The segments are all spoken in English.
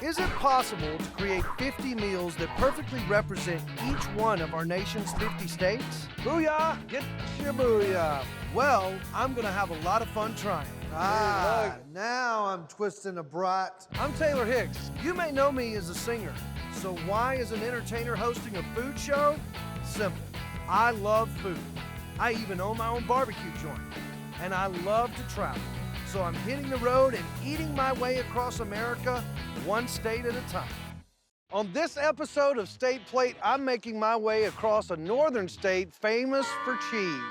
Is it possible to create 50 meals that perfectly represent each one of our nation's 50 states? Booyah! Get your booyah! Well, I'm gonna have a lot of fun trying. Now I'm twisting a brat. I'm Taylor Hicks. You may know me as a singer. So why is an entertainer hosting a food show? Simple. I love food. I even own my own barbecue joint. And I love to travel. So I'm hitting the road and eating my way across America, one state at a time. On this episode of State Plate, I'm making my way across a northern state famous for cheese.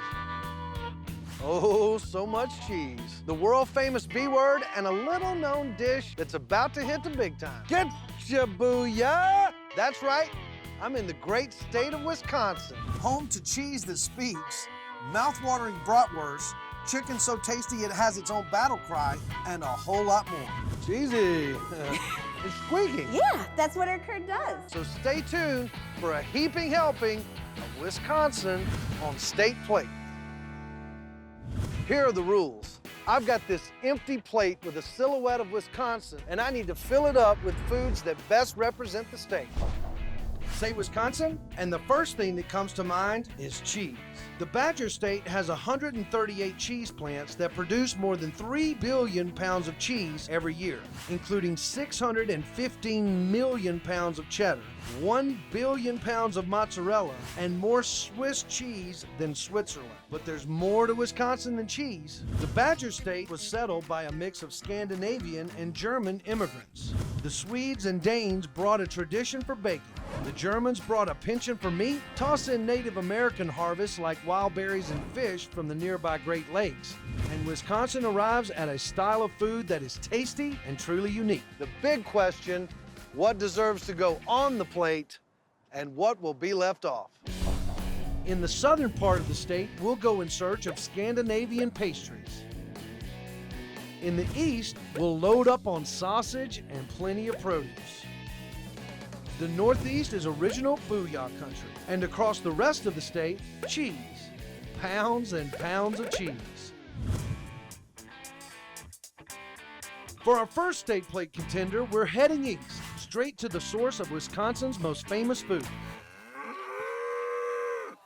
Oh, so much cheese. The world-famous B word and a little-known dish that's about to hit the big time. Get ya booyah! That's right, I'm in the great state of Wisconsin. Home to cheese that speaks, mouth-watering bratwurst, chicken so tasty it has its own battle cry, and a whole lot more. Cheesy. It's squeaking. Yeah, that's what our curd does. So stay tuned for a heaping helping of Wisconsin on State Plate. Here are the rules. I've got this empty plate with a silhouette of Wisconsin, and I need to fill it up with foods that best represent the state. Say Wisconsin, and the first thing that comes to mind is cheese. The Badger State has 138 cheese plants that produce more than 3 billion pounds of cheese every year, including 615 million pounds of cheddar, 1 billion pounds of mozzarella, and more Swiss cheese than Switzerland. But there's more to Wisconsin than cheese. The Badger State was settled by a mix of Scandinavian and German immigrants. The Swedes and Danes brought a tradition for baking. The Germans brought a penchant for meat. Toss in Native American harvests like wild berries and fish from the nearby Great Lakes. And Wisconsin arrives at a style of food that is tasty and truly unique. The big question, what deserves to go on the plate and what will be left off? In the southern part of the state, we'll go in search of Scandinavian pastries. In the east, we'll load up on sausage and plenty of produce. The Northeast is original booyah country, and across the rest of the state, cheese. Pounds and pounds of cheese. For our first State Plate contender, we're heading east, straight to the source of Wisconsin's most famous food.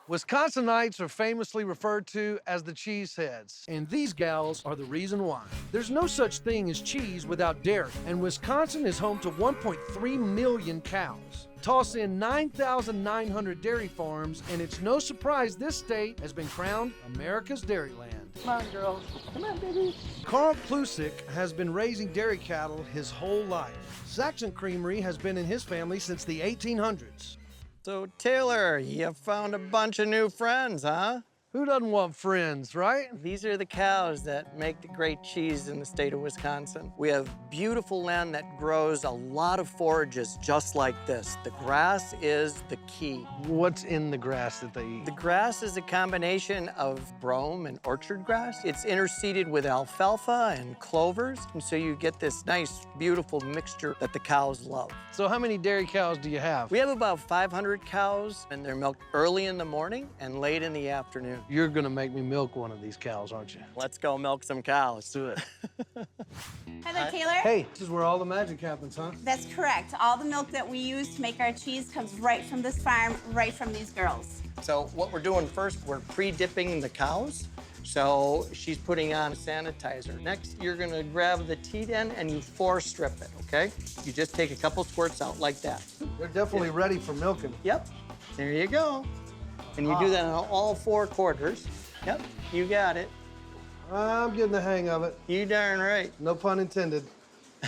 Wisconsinites are famously referred to as the cheeseheads, and these gals are the reason why. There's no such thing as cheese without dairy, and Wisconsin is home to 1.3 million cows. Toss in 9,900 dairy farms, and it's no surprise this state has been crowned America's Dairyland. Come on, girls. Come on, baby. Carl Klusick has been raising dairy cattle his whole life. Saxon Creamery has been in his family since the 1800s. So, Taylor, you found a bunch of new friends, huh? Who doesn't want friends, right? These are the cows that make the great cheese in the state of Wisconsin. We have beautiful land that grows a lot of forages just like this. The grass is the key. What's in the grass that they eat? The grass is a combination of brome and orchard grass. It's interseeded with alfalfa and clovers, and so you get this nice, beautiful mixture that the cows love. So how many dairy cows do you have? We have about 500 cows, and they're milked early in the morning and late in the afternoon. You're gonna make me milk one of these cows, aren't you? Let's go milk some cows. Let's do it. Hi there, Taylor. Hey, this is where all the magic happens, huh? That's correct. All the milk that we use to make our cheese comes right from this farm, right from these girls. So what we're doing first, we're pre-dipping the cows. So she's putting on sanitizer. Next, you're gonna grab the teat end and you force strip it, okay? You just take a couple squirts out like that. They're definitely ready for milking. Yep, there you go. And you do that on all 4 quarters. Yep, you got it. I'm getting the hang of it. You darn right. No pun intended.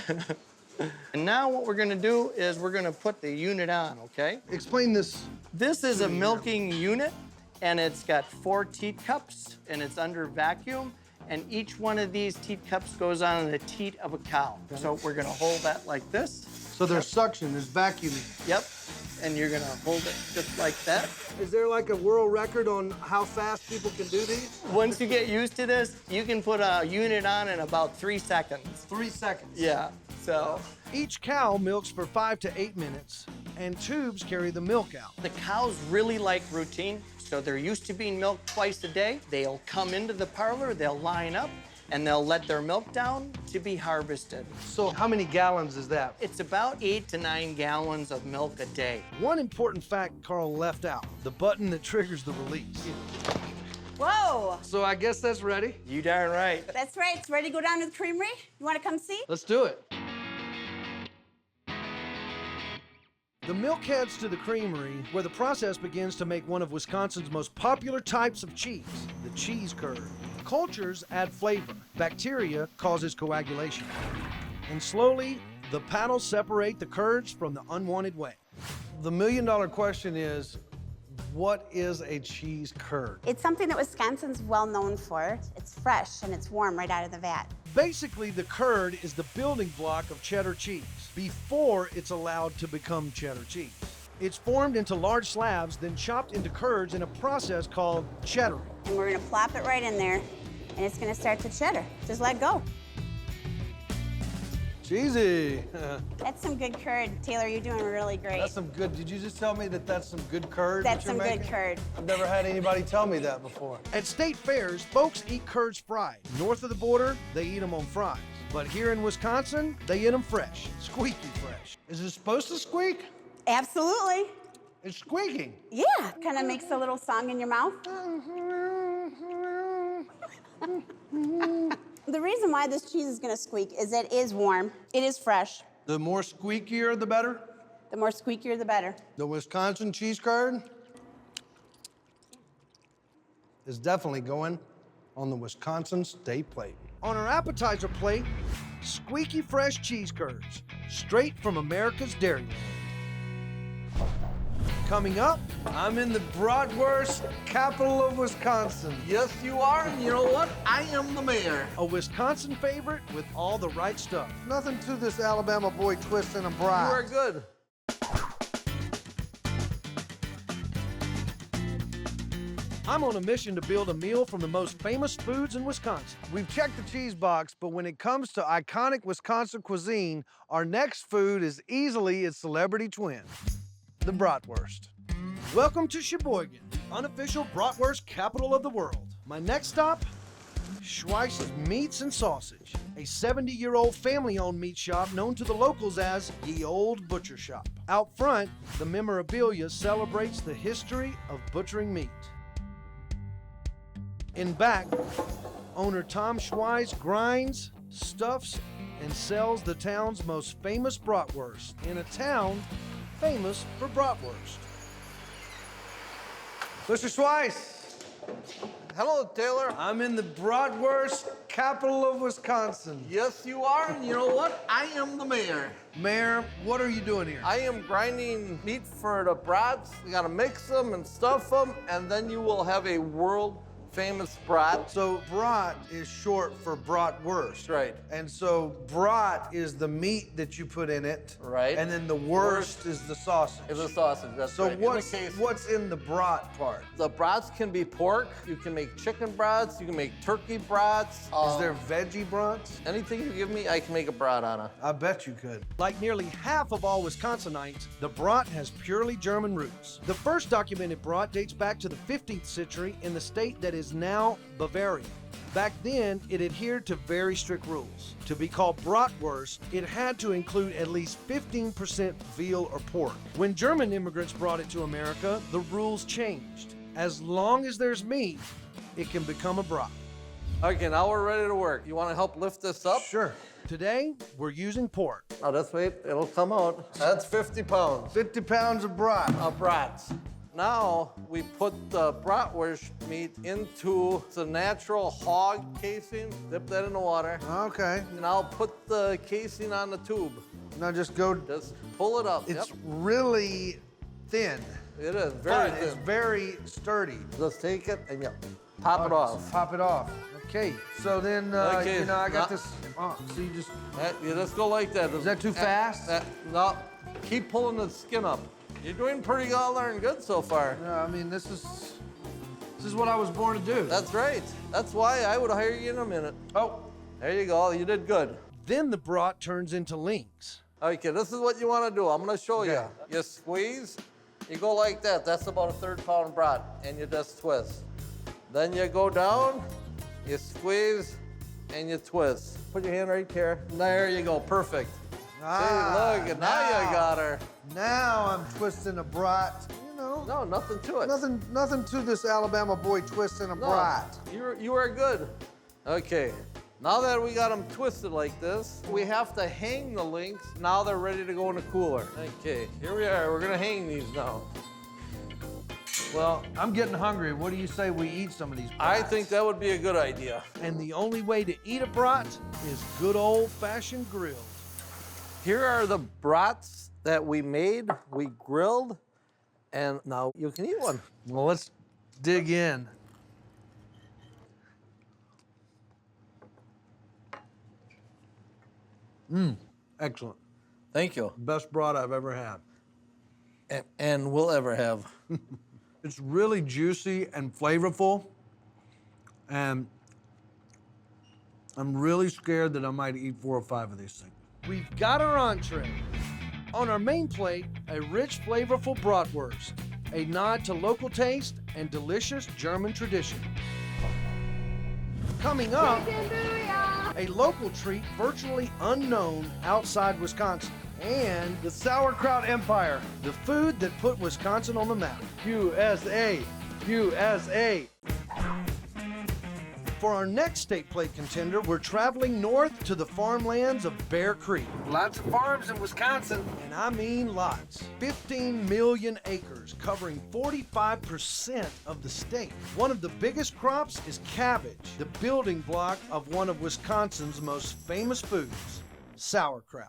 And now what we're gonna do is we're gonna put the unit on, okay? Explain this. This is a milking unit, and it's got 4 teat cups, and it's under vacuum, and each one of these teat cups goes on the teat of a cow. So we're gonna hold that like this. So there's suction, there's vacuuming. Yep, and you're gonna hold it just like that. Is there like a world record on how fast people can do these? Once you get used to this, you can put a unit on in about 3 seconds. 3 seconds. Yeah, so. Each cow milks for 5 to 8 minutes, and tubes carry the milk out. The cows really like routine, so they're used to being milked twice a day. They'll come into the parlor, they'll line up, and they'll let their milk down to be harvested. So how many gallons is that? It's about 8 to 9 gallons of milk a day. One important fact Carl left out, the button that triggers the release. Whoa, So I guess that's ready. You darn right. that's right. It's ready to go down to the creamery. You want to come see? Let's do it. The milk heads to the creamery, where the process begins to make one of Wisconsin's most popular types of cheese, the cheese curd. Cultures add flavor. Bacteria causes coagulation. And slowly, the paddles separate the curds from the unwanted whey. The million-dollar question is, what is a cheese curd? It's something that Wisconsin's well known for. It's fresh and it's warm right out of the vat. Basically, the curd is the building block of cheddar cheese before it's allowed to become cheddar cheese. It's formed into large slabs, then chopped into curds in a process called cheddaring. And we're gonna plop it right in there and it's gonna start to cheddar. Just let go. Cheesy. That's some good curd. Taylor, you're doing really great. That's some good. Did you just tell me that that's some good curd? That's that you're some good making? curd. I've never had anybody tell me that before. At state fairs, folks eat curds fried. North of the border, they eat them on fries. But here in Wisconsin, they eat them fresh, squeaky fresh. Is it supposed to squeak? Absolutely. It's squeaking. Yeah. Kind of makes a little song in your mouth. The reason why this cheese is gonna squeak is it is warm, it is fresh. The more squeakier, the better. The more squeakier, the better. The Wisconsin cheese curd is definitely going on the Wisconsin state plate. On our appetizer plate, squeaky fresh cheese curds, straight from America's dairy land. Coming up, I'm in the bratwurst capital of Wisconsin. Yes, you are, and you know what? I am the mayor. A Wisconsin favorite with all the right stuff. Nothing to this Alabama boy twisting a You brat. are good. I'm on a mission to build a meal from the most famous foods in Wisconsin. We've checked the cheese box, but when it comes to iconic Wisconsin cuisine, our next food is easily its celebrity twin, the bratwurst. Welcome to Sheboygan, unofficial bratwurst capital of the world. My next stop, Schweiss's Meats and Sausage, a 70-year-old family-owned meat shop known to the locals as Ye Old Butcher Shop. Out front, the memorabilia celebrates the history of butchering meat. In back, owner Tom Schweiss grinds, stuffs, and sells the town's most famous bratwurst in a town famous for bratwurst. Mr. Schweiss, Hello, Taylor. I'm in the bratwurst capital of Wisconsin. Yes, you are, and you know what? I am the mayor. Mayor, what are you doing here? I am grinding meat for the brats. You gotta mix them and stuff them, and then you will have a world-famous brat. So brat is short for bratwurst. Right. And so brat is the meat that you put in it. Right. And then the wurst is the sausage. It's a sausage, that's So right. what's in the brat part? The brats can be pork. You can make chicken brats. You can make turkey brats. Is there veggie brats? Anything you give me, I can make a brat on it. I bet you could. Like nearly half of all Wisconsinites, the brat has purely German roots. The first documented brat dates back to the 15th century in the state that is now Bavaria. Back then, it adhered to very strict rules. To be called bratwurst, it had to include at least 15% veal or pork. When German immigrants brought it to America, the rules changed. As long as there's meat, it can become a brat. Okay, now we're ready to work. You wanna help lift this up? Sure. Today, we're using pork. Oh, just wait, it'll come out. That's 50 pounds 50 pounds of brat. of brats. Now we put the bratwurst meat into the natural hog casing, dip that in the water, Okay. and I'll put the casing on the tube. Now just go. Just pull it up. It's Yep, really thin, it is very but it's thin. very sturdy. Just take it and pop it off. Pop it off. Okay. So then, Okay, I got now- this. Oh, so you just. You just go like that. Is that too fast? No, keep pulling the skin up. You're doing pretty darn good so far. I mean, this is what I was born to do. That's right. That's why I would hire you in a minute. Oh. There you go. You did good. Then the brat turns into links. Okay, this is what you want to do. I'm going to show Okay. you. You squeeze. You go like that. That's about a 1/3 pound brat, and you just twist. Then you go down. You squeeze. and you twist. Put your hand right here. There you go, perfect. Ah, See, look, and now you got her. Now I'm twisting a brat. You know, No, nothing to it. nothing to this Alabama boy twisting a No, brat. you are good. Okay, now that we got them twisted like this, we have to hang the links. Now they're ready to go in the cooler. Okay, here we are. We're gonna hang these now. Well, I'm getting hungry. What do you say we eat some of these brats? I think that would be a good idea. And the only way to eat a brat is good old-fashioned grilled. Here are the brats that we made, we grilled, and now you can eat one. Well, let's dig in. Excellent. Thank you. Best brat I've ever had. And we'll ever have. It's really juicy and flavorful, and I'm really scared that I might eat 4 or 5 of these things. We've got our entree. On our main plate, a rich, flavorful bratwurst, a nod to local taste and delicious German tradition. Coming up, a local treat virtually unknown outside Wisconsin, and the sauerkraut empire, the food that put Wisconsin on the map. USA, USA. For our next state plate contender, we're traveling north to the farmlands of Bear Creek. Lots of farms in Wisconsin, and I mean lots. 15 million acres covering 45% of the state. One of the biggest crops is cabbage, the building block of one of Wisconsin's most famous foods, sauerkraut.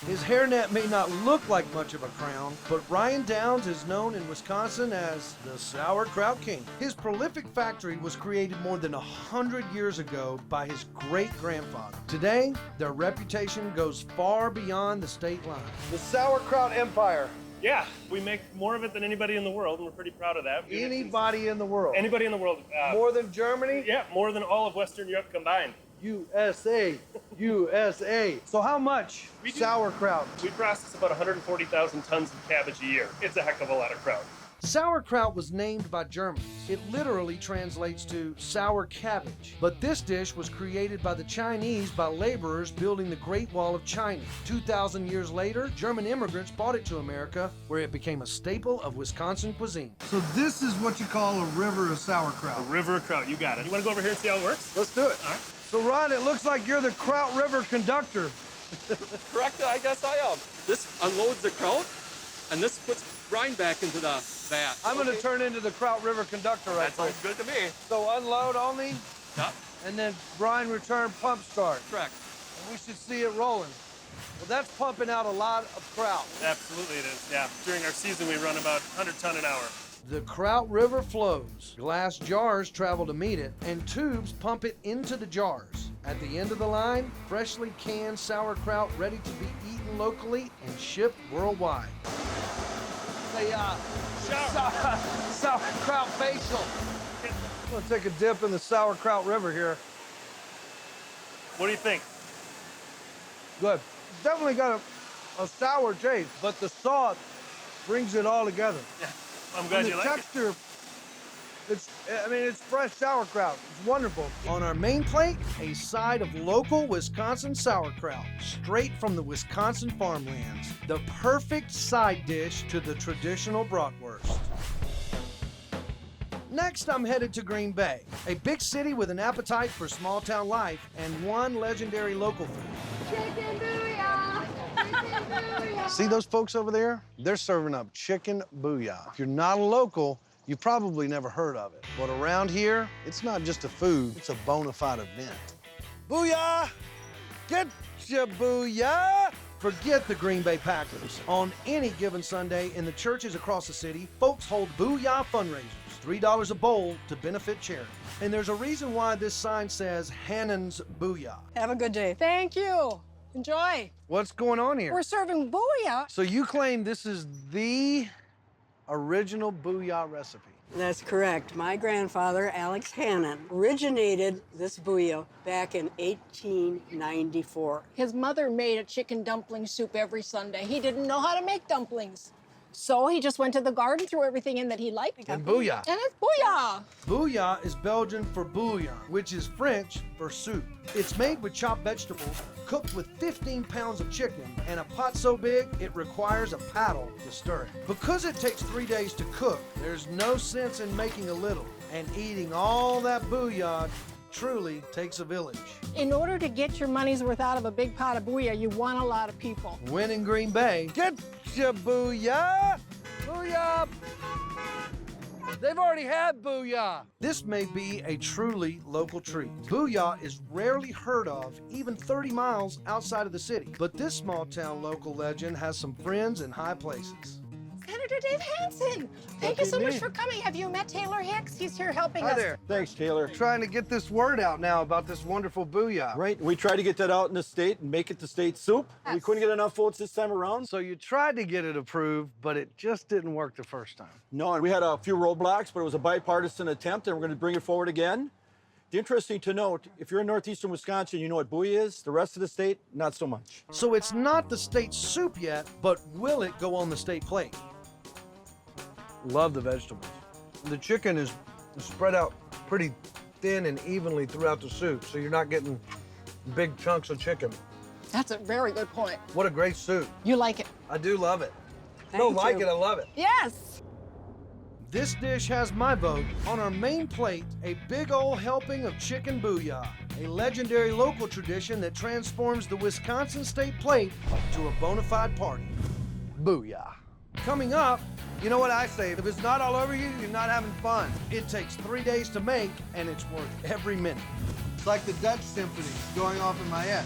His hairnet may not look like much of a crown, but Ryan Downs is known in Wisconsin as the Sauerkraut King. His prolific factory was created more than 100 years ago by his great-grandfather. Today, their reputation goes far beyond the state line. The Sauerkraut Empire. Yeah, we make more of it than anybody in the world, and we're pretty proud of that. Anybody in the world. Anybody in the world. More than Germany? Yeah, more than all of Western Europe combined. USA, USA. So how much We do- sauerkraut? We process about 140,000 tons of cabbage a year. It's a heck of a lot of kraut. Sauerkraut was named by Germans. It literally translates to sour cabbage. But this dish was created by the Chinese by laborers building the Great Wall of China. 2,000 years later, German immigrants brought it to America, where it became a staple of Wisconsin cuisine. So this is what you call a river of sauerkraut. A river of kraut, you got it. You want to go over here and see how it works? Let's do it. All right. So Ron, it looks like you're the Kraut River conductor. Correct, I guess I am. This unloads the kraut, and this puts brine back into the vat. I'm gonna turn into the Kraut River conductor right That sounds now. good to me. So unload only, Yep, and then brine return pump start. correct. We should see it rolling. Well, that's pumping out a lot of kraut. Absolutely it is, yeah. During our season, we run about 100 ton an hour. The Kraut River flows. Glass jars travel to meet it, and tubes pump it into the jars. At the end of the line, freshly canned sauerkraut ready to be eaten locally and shipped worldwide. The sauerkraut facial. I'm gonna take a dip in the Sauerkraut River here. What do you think? Good. It's definitely got a sour taste, but the salt brings it all together. Yeah, I'm glad And you the like it. texture, it's fresh sauerkraut. It's wonderful. On our main plate, a side of local Wisconsin sauerkraut, straight from the Wisconsin farmlands. The perfect side dish to the traditional bratwurst. Next, I'm headed to Green Bay, a big city with an appetite for small town life and one legendary local food. Chicken booyah! Chicken booyah! See those folks over there? They're serving up chicken booyah. If you're not a local, you've probably never heard of it. But around here, it's not just a food, it's a bona fide event. Booyah! Get ya booyah! Forget the Green Bay Packers. On any given Sunday in the churches across the city, folks hold booyah fundraisers. $3 a bowl to benefit charity. And there's a reason why this sign says Hannon's Booyah. Have a good day. Thank you. Enjoy. What's going on here? We're serving booyah. So you claim this is the original booyah recipe. That's correct. My grandfather, Alex Hannon, originated this booyah back in 1894. His mother made a chicken dumpling soup every Sunday. He didn't know how to make dumplings. So he just went to the garden, threw everything in that he liked. And booyah. And it's booyah. Booyah is Belgian for bouillon, which is French for soup. It's made with chopped vegetables, cooked with 15 pounds of chicken, and a pot so big it requires a paddle to stir it. Because it takes 3 days to cook, there's no sense in making a little, and eating all that booyah truly takes a village. In order to get your money's worth out of a big pot of booyah, you want a lot of people. When in Green Bay, get your booyah! Booyah! They've already had booyah. This may be a truly local treat. Booyah is rarely heard of, even 30 miles outside of the city. But this small town local legend has some friends in high places. Senator Dave Hansen, thank you so much for coming. Have you met Taylor Hicks? He's here helping Hi us. there. Thanks, Taylor. Trying to get this word out now about this wonderful booyah. Right, we tried to get that out in the state and make it the state soup. We Yes. couldn't get enough votes this time around. So you tried to get it approved, but it just didn't work the first time. No, and we had a few roadblocks, but it was a bipartisan attempt, and we're going to bring it forward again. Interesting to note, if you're in northeastern Wisconsin, you know what bouillon is. The rest of the state, not so much. So it's not the state soup yet, but will it go on the state plate? Love the vegetables. The chicken is spread out pretty thin and evenly throughout the soup, so you're not getting big chunks of chicken. That's a very good point. What a great soup. You like it? I do love it. Thank Don't like you. it, I love it. Yes. This dish has my vote. On our main plate, a big old helping of chicken booyah, a legendary local tradition that transforms the Wisconsin state plate to a bona fide party. Booyah. Coming up, you know what I say, if it's not all over you, you're not having fun. It takes 3 days to make, and it's worth every minute. It's like the Dutch symphony going off in my head.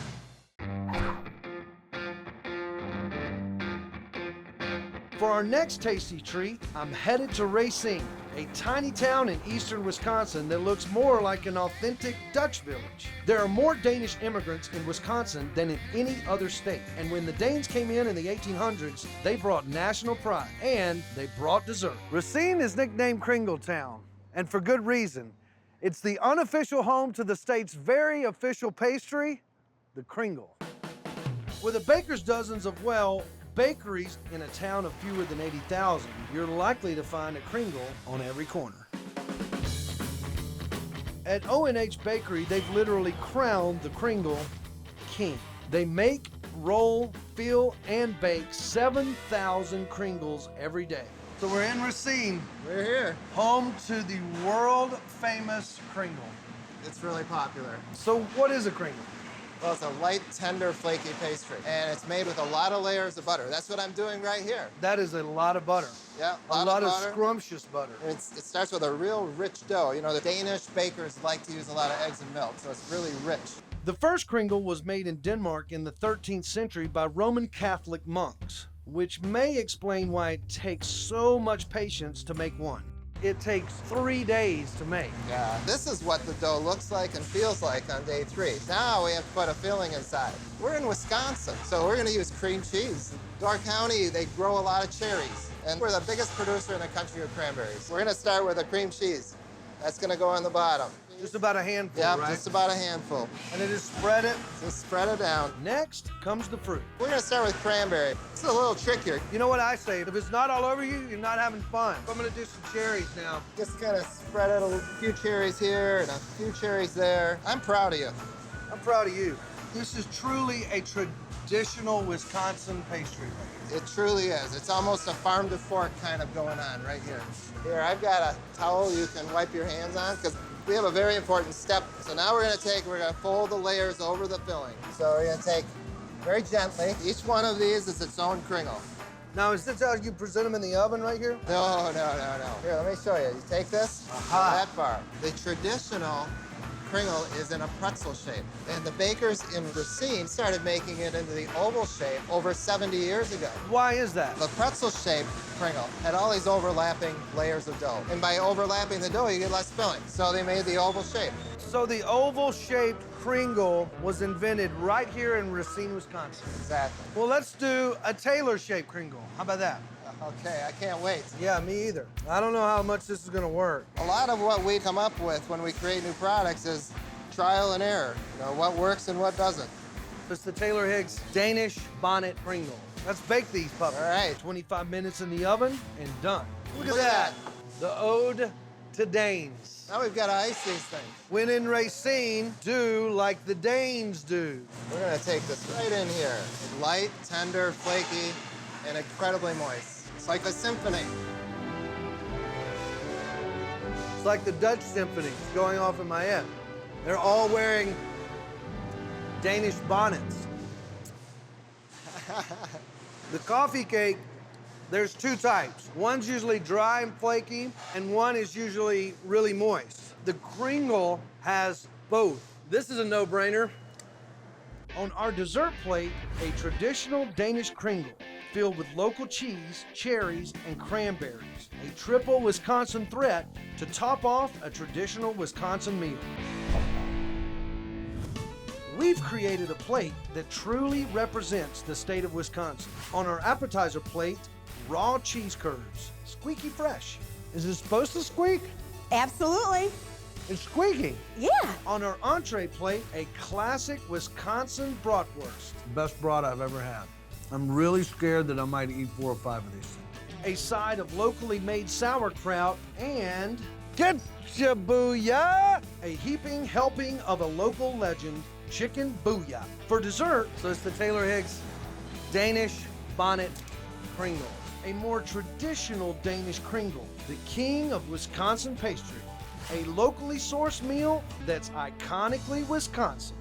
For our next tasty treat, I'm headed to Racine, a tiny town in eastern Wisconsin that looks more like an authentic Dutch village. There are more Danish immigrants in Wisconsin than in any other state. And when the Danes came in the 1800s, they brought national pride and they brought dessert. Racine is nicknamed Kringletown, and for good reason. It's the unofficial home to the state's very official pastry, the Kringle. With a baker's dozens of, well, bakeries in a town of fewer than 80,000, you're likely to find a Kringle on every corner. At O&H Bakery, they've literally crowned the Kringle king. They make, roll, fill, and bake 7,000 Kringles every day. So we're in Racine. We're here. Home to the world-famous Kringle. It's really popular. So what is a Kringle? Well, it's a light, tender, flaky pastry, and it's made with a lot of layers of butter. That's what I'm doing right here. That is a lot of butter. Yeah, A lot of butter. scrumptious butter. It starts with a real rich dough. You know, the Danish bakers like to use a lot of eggs and milk, so it's really rich. The first Kringle was made in Denmark in the 13th century by Roman Catholic monks, which may explain why it takes so much patience to make one. It takes 3 days to make. Yeah. This is what the dough looks like and feels like on day 3. Now we have to put a filling inside. We're in Wisconsin, so we're going to use cream cheese. Door County, they grow a lot of cherries, and we're the biggest producer in the country of cranberries. We're going to start with a cream cheese. That's going to go on the bottom. Just about a handful, Yeah, right? just about a handful. And then just spread it. Just spread it down. Next comes the fruit. We're going to start with cranberry. It's a little trickier. You know what I say, if it's not all over you, you're not having fun. I'm gonna do some cherries now. Just kind of spread it, a few cherries here and a few cherries there. I'm proud of you. I'm proud of you. This is truly a traditional Wisconsin pastry. It truly is. It's almost a farm to fork kind of going on right here. Here, I've got a towel you can wipe your hands on because we have a very important step. So now we're gonna fold the layers over the filling. So we're gonna take very gently. Each one of these is its own Kringle. Now, is this how you present them in the oven right here? No. Here, let me show you. You take this, that far. The traditional Kringle is in a pretzel shape. And the bakers in Racine started making it into the oval shape over 70 years ago. Why is that? The pretzel-shaped Kringle had all these overlapping layers of dough. And by overlapping the dough, you get less filling. So they made the oval shape. So the oval-shaped Kringle was invented right here in Racine, Wisconsin. Exactly. Well, let's do a Taylor-shaped Kringle. How about that? Okay, I can't wait. Yeah, me either. I don't know how much this is gonna work. A lot of what we come up with when we create new products is trial and error. You know, what works and what doesn't. It's the Taylor Hicks Danish Bonnet Kringle. Let's bake these puppies. All right. 25 minutes in the oven and done. Look at Look at that. The ode to Danes. Now we've got to ice these things. When in Racine, do like the Danes do. We're gonna take this right in here. Light, tender, flaky, and incredibly moist. It's like a symphony. It's like the Dutch symphony going off in my head. They're all wearing Danish bonnets. The coffee cake, there's two types. One's usually dry and flaky, and one is usually really moist. The Kringle has both. This is a no-brainer. On our dessert plate, a traditional Danish Kringle filled with local cheese, cherries, and cranberries. A triple Wisconsin threat to top off a traditional Wisconsin meal. We've created a plate that truly represents the state of Wisconsin. On our appetizer plate, raw cheese curds, squeaky fresh. Is it supposed to squeak? Absolutely. It's squeaking. Yeah. On our entree plate, a classic Wisconsin bratwurst. Best brat I've ever had. I'm really scared that I might eat 4 or 5 of these things. A side of locally made sauerkraut and getcha booyah! A heaping helping of a local legend, chicken booyah. For dessert, so it's the Taylor Hicks Danish bonnet Kringle. A more traditional Danish Kringle, the king of Wisconsin pastry. A locally sourced meal that's iconically Wisconsin.